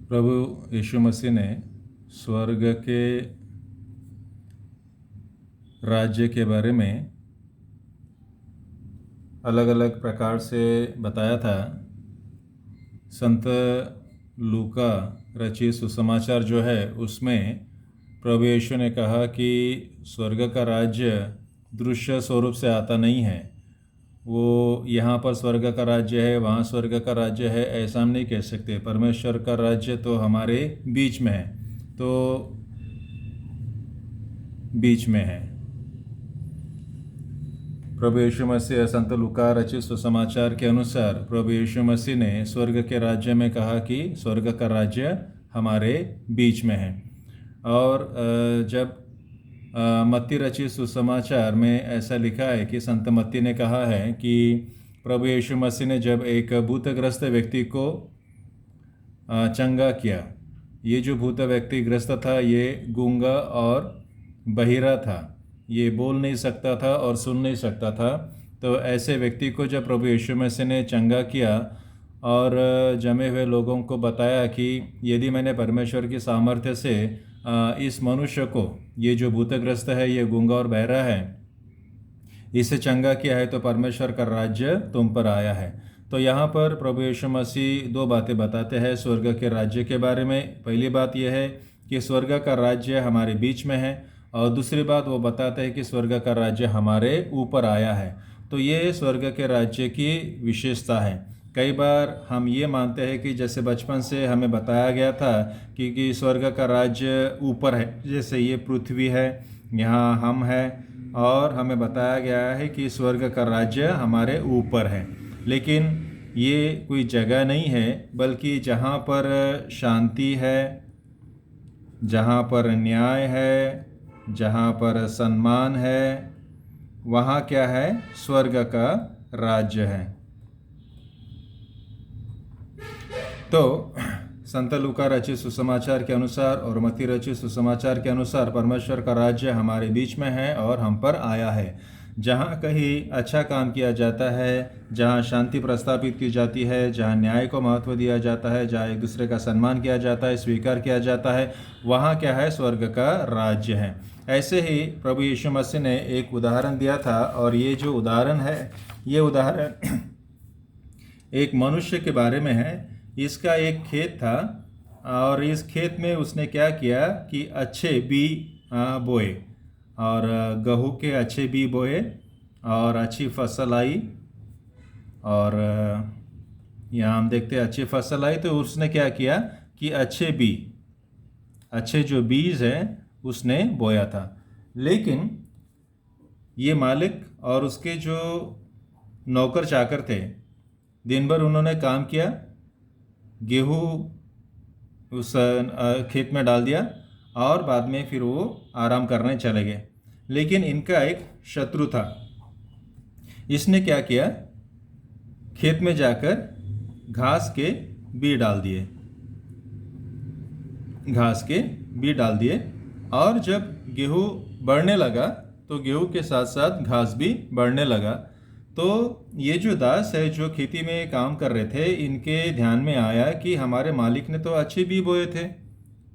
प्रभु यीशु मसीह ने स्वर्ग के राज्य के बारे में अलग अलग प्रकार से बताया था। संत लूका रचित सुसमाचार जो है उसमें प्रभु यीशु ने कहा कि स्वर्ग का राज्य दृश्य स्वरूप से आता नहीं है। वो यहाँ पर स्वर्ग का राज्य है, वहाँ स्वर्ग का राज्य है, ऐसा हम नहीं कह सकते। परमेश्वर का राज्य तो हमारे बीच में है, तो बीच में है। प्रभु यीशु मसीह संत लूका रचित सुसमाचार के अनुसार प्रभु यीशु मसीह ने स्वर्ग के राज्य में कहा कि स्वर्ग का राज्य हमारे बीच में है। और जब मत्ती रचित सुसमाचार में ऐसा लिखा है कि संत मत्ती ने कहा है कि प्रभु यीशु मसीह ने जब एक भूतग्रस्त व्यक्ति को चंगा किया। ये जो भूत व्यक्ति ग्रस्त था ये गूंगा और बहिरा था, ये बोल नहीं सकता था और सुन नहीं सकता था। तो ऐसे व्यक्ति को जब प्रभु यीशु मसीह ने चंगा किया और जमे हुए लोगों को बताया कि यदि मैंने परमेश्वर की सामर्थ्य से इस मनुष्य को, ये जो भूतग्रस्त है, ये गूंगा और बहरा है, इसे चंगा किया है तो परमेश्वर का राज्य तुम पर आया है। तो यहाँ पर प्रभु यीशु मसीह दो बातें बताते हैं स्वर्ग के राज्य के बारे में। पहली बात यह है कि स्वर्ग का राज्य हमारे बीच में है, और दूसरी बात वो बताते हैं कि स्वर्ग का राज्य हमारे ऊपर आया है। तो ये स्वर्ग के राज्य की विशेषता है। कई बार हम ये मानते हैं कि जैसे बचपन से हमें बताया गया था कि स्वर्ग का राज्य ऊपर है, जैसे ये पृथ्वी है, यहाँ हम हैं, और हमें बताया गया है कि स्वर्ग का राज्य हमारे ऊपर है। लेकिन ये कोई जगह नहीं है, बल्कि जहाँ पर शांति है, जहाँ पर न्याय है, जहाँ पर सम्मान है, वहाँ क्या है? स्वर्ग का राज्य है। तो संत लूका रचित सुसमाचार के अनुसार और मत्ती रचित सुसमाचार के अनुसार परमेश्वर का राज्य हमारे बीच में है और हम पर आया है। जहाँ कहीं अच्छा काम किया जाता है, जहाँ शांति प्रस्थापित की जाती है, जहाँ न्याय को महत्व दिया जाता है, जहाँ एक दूसरे का सम्मान किया जाता है, स्वीकार किया जाता है, वहाँ क्या है? स्वर्ग का राज्य है। ऐसे ही प्रभु यीशु मसीह ने एक उदाहरण दिया था, और ये जो उदाहरण है, ये उदाहरण एक मनुष्य के बारे में है। इसका एक खेत था, और इस खेत में उसने क्या किया कि अच्छे बीज बोए, और गेहूं के अच्छे बीज बोए और अच्छी फसल आई। और यहाँ हम देखते हैं अच्छी फसल आई, तो उसने क्या किया कि अच्छे जो बीज हैं उसने बोया था। लेकिन ये मालिक और उसके जो नौकर चाकर थे, दिन भर उन्होंने काम किया, गेहूँ उस खेत में डाल दिया, और बाद में फिर वो आराम करने चले गए। लेकिन इनका एक शत्रु था। इसने क्या किया? खेत में जाकर घास के बीज डाल दिए, और जब गेहूँ बढ़ने लगा तो गेहूँ के साथ साथ घास भी बढ़ने लगा। तो ये जो दास है जो खेती में काम कर रहे थे, इनके ध्यान में आया कि हमारे मालिक ने तो अच्छे बीज बोए थे,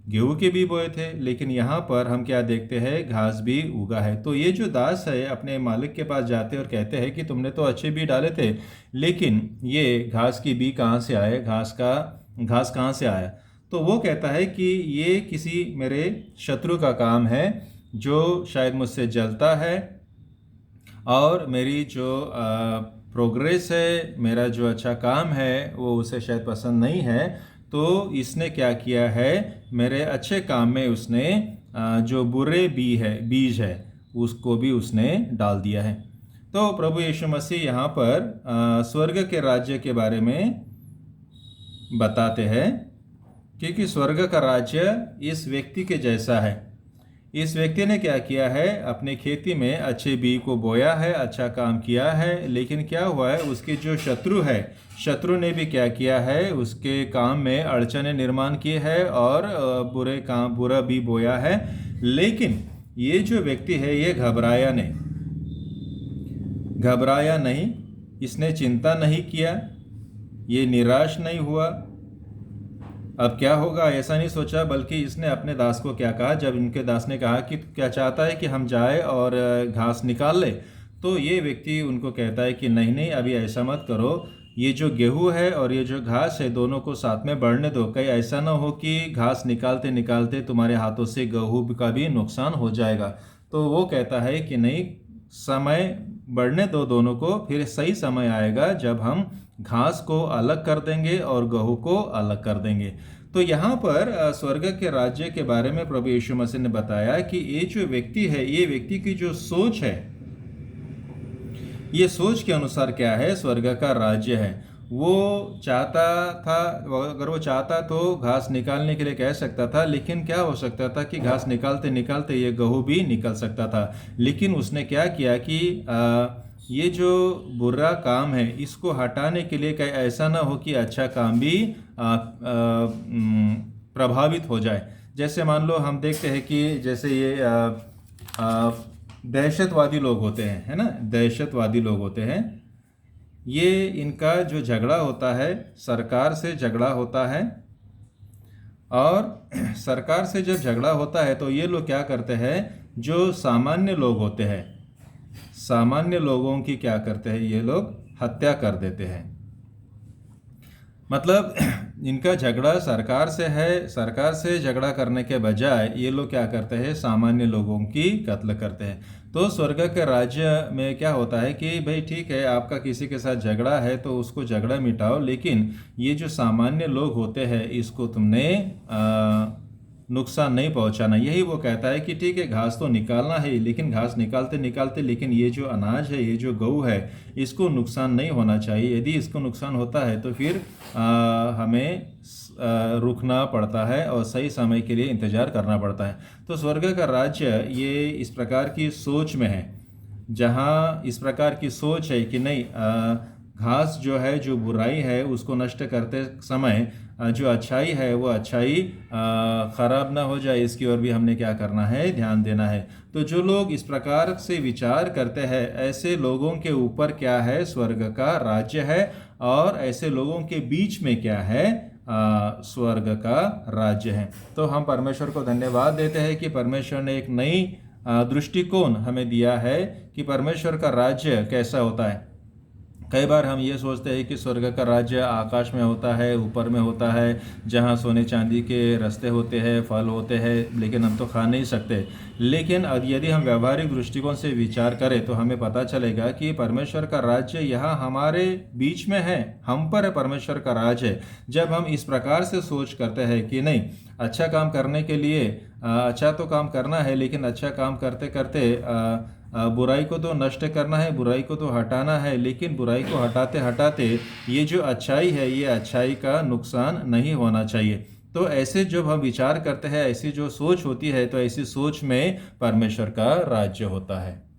गेहूं के भी बोए थे, लेकिन यहाँ पर हम क्या देखते हैं? घास भी उगा है। तो ये जो दास है अपने मालिक के पास जाते और कहते हैं कि तुमने तो अच्छे बीज डाले थे, लेकिन ये घास की बीज कहाँ से आए? घास कहाँ से आया? तो वो कहता है कि ये किसी मेरे शत्रु का काम है, जो शायद मुझसे जलता है, और मेरी जो प्रोग्रेस है, मेरा जो अच्छा काम है, वो उसे शायद पसंद नहीं है। तो इसने क्या किया है? मेरे अच्छे काम में उसने जो बुरे बीज है उसको भी उसने डाल दिया है। तो प्रभु यीशु मसीह यहाँ पर स्वर्ग के राज्य के बारे में बताते हैं, क्योंकि स्वर्ग का राज्य इस व्यक्ति के जैसा है। इस व्यक्ति ने क्या किया है? अपने खेती में अच्छे बीज को बोया है, अच्छा काम किया है, लेकिन क्या हुआ है? उसके जो शत्रु ने भी क्या किया है? उसके काम में अड़चने निर्माण की है और बुरा बीज बोया है। लेकिन ये जो व्यक्ति है ये घबराया नहीं, इसने चिंता नहीं किया, ये निराश नहीं हुआ, अब क्या होगा ऐसा नहीं सोचा, बल्कि इसने अपने दास को क्या कहा, जब इनके दास ने कहा कि क्या चाहता है कि हम जाए और घास निकाल ले, तो ये व्यक्ति उनको कहता है कि नहीं नहीं, अभी ऐसा मत करो, ये जो गेहूं है और ये जो घास है दोनों को साथ में बढ़ने दो, कहीं ऐसा ना हो कि घास निकालते निकालते तुम्हारे हाथों से गेहूं का भी नुकसान हो जाएगा। तो वो कहता है कि नहीं, समय बढ़ने दो दोनों को, फिर सही समय आएगा जब हम घास को अलग कर देंगे और गेहूं को अलग कर देंगे। तो यहाँ पर स्वर्ग के राज्य के बारे में प्रभु यीशु मसीह ने बताया कि ये जो व्यक्ति है, ये व्यक्ति की जो सोच है, ये सोच के अनुसार क्या है, स्वर्ग का राज्य है। वो चाहता था, अगर वो चाहता तो घास निकालने के लिए कह सकता था, लेकिन क्या हो सकता था कि घास निकालते निकालते ये गेहूं भी निकल सकता था। लेकिन उसने क्या किया कि ये जो बुरा काम है इसको हटाने के लिए कहीं ऐसा ना हो कि अच्छा काम भी प्रभावित हो जाए। जैसे मान लो हम देखते हैं कि जैसे ये दहशतवादी लोग होते हैं, है ना, दहशतवादी लोग होते हैं, ये इनका जो झगड़ा होता है सरकार से झगड़ा होता है। और सरकार से जब झगड़ा होता है तो ये लोग क्या करते हैं, जो सामान्य लोग होते हैं, सामान्य लोगों की क्या करते हैं, ये लोग हत्या कर देते हैं। मतलब इनका झगड़ा सरकार से है, सरकार से झगड़ा करने के बजाय ये लोग क्या करते हैं, सामान्य लोगों की कत्ल करते हैं। तो स्वर्ग के राज्य में क्या होता है कि भाई ठीक है, आपका किसी के साथ झगड़ा है तो उसको झगड़ा मिटाओ, लेकिन ये जो सामान्य लोग होते हैं इसको तुमने नुकसान नहीं पहुंचाना। यही वो कहता है कि ठीक है, घास तो निकालना है, लेकिन घास निकालते निकालते लेकिन ये जो अनाज है, ये जो गऊ है, इसको नुकसान नहीं होना चाहिए। यदि इसको नुकसान होता है तो फिर हमें रुकना पड़ता है और सही समय के लिए इंतजार करना पड़ता है। तो स्वर्ग का राज्य ये इस प्रकार की सोच में है, जहाँ इस प्रकार की सोच है कि नहीं, घास जो है, जो बुराई है उसको नष्ट करते समय जो अच्छाई है वो अच्छाई खराब ना हो जाए, इसकी ओर भी हमने क्या करना है, ध्यान देना है। तो जो लोग इस प्रकार से विचार करते हैं, ऐसे लोगों के ऊपर क्या है, स्वर्ग का राज्य है, और ऐसे लोगों के बीच में क्या है, स्वर्ग का राज्य है। तो हम परमेश्वर को धन्यवाद देते हैं कि परमेश्वर ने एक नई दृष्टिकोण हमें दिया है कि परमेश्वर का राज्य कैसा होता है। कई बार हम ये सोचते हैं कि स्वर्ग का राज्य आकाश में होता है, ऊपर में होता है, जहाँ सोने चांदी के रास्ते होते हैं, फल होते हैं, लेकिन हम तो खा नहीं सकते। लेकिन यदि हम व्यावहारिक दृष्टिकोण से विचार करें तो हमें पता चलेगा कि परमेश्वर का राज्य यहाँ हमारे बीच में है, हम पर परमेश्वर का राज है। जब हम इस प्रकार से सोच करते हैं कि नहीं, अच्छा काम करने के लिए अच्छा तो काम करना है, लेकिन अच्छा काम करते करते बुराई को तो नष्ट करना है, बुराई को तो हटाना है, लेकिन बुराई को हटाते हटाते ये जो अच्छाई है, ये अच्छाई का नुकसान नहीं होना चाहिए। तो ऐसे जब हम विचार करते हैं, ऐसी जो सोच होती है, तो ऐसी सोच में परमेश्वर का राज्य होता है।